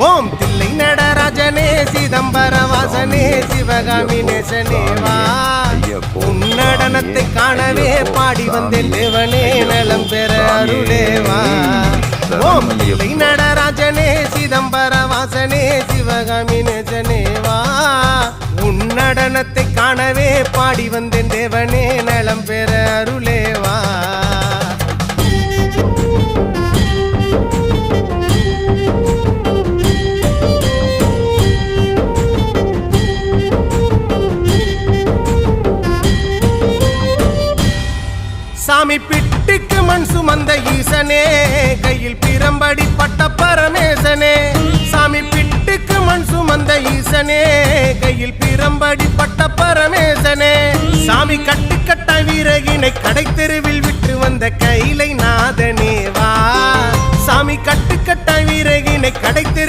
ஓம் தில்லை நடராஜனே சிதம்பர வாசனே சிவகாமி நேசனேவா உன்னடனத்தை காணவே பாடி வந்தேன் தேவனே நலம் பெற அருளேவா ஓம் தில்லை நடராஜனே சிதம்பர வாசனே சிவகாமி நேசனேவா உன்னடனத்தை காணவே பாடி வந்தேன் தேவனே நலம் பெற அருளேவா சாமி பிட்டுக்கு மண் சுமந்த ஈசனே கையில் பிரம்படி பட்ட பரமேசனே சாமி பிட்டுக்கு மண் சுமந்த ஈசனே கையில் பிரம்படி பட்ட பரமேசனே சாமி கட்டுக்கட்ட வீரகினை கடை தெருவில் விட்டு வந்த கைலை நாதனேவா சாமி கட்டுக்கட்ட வீரகினை கடை தெரு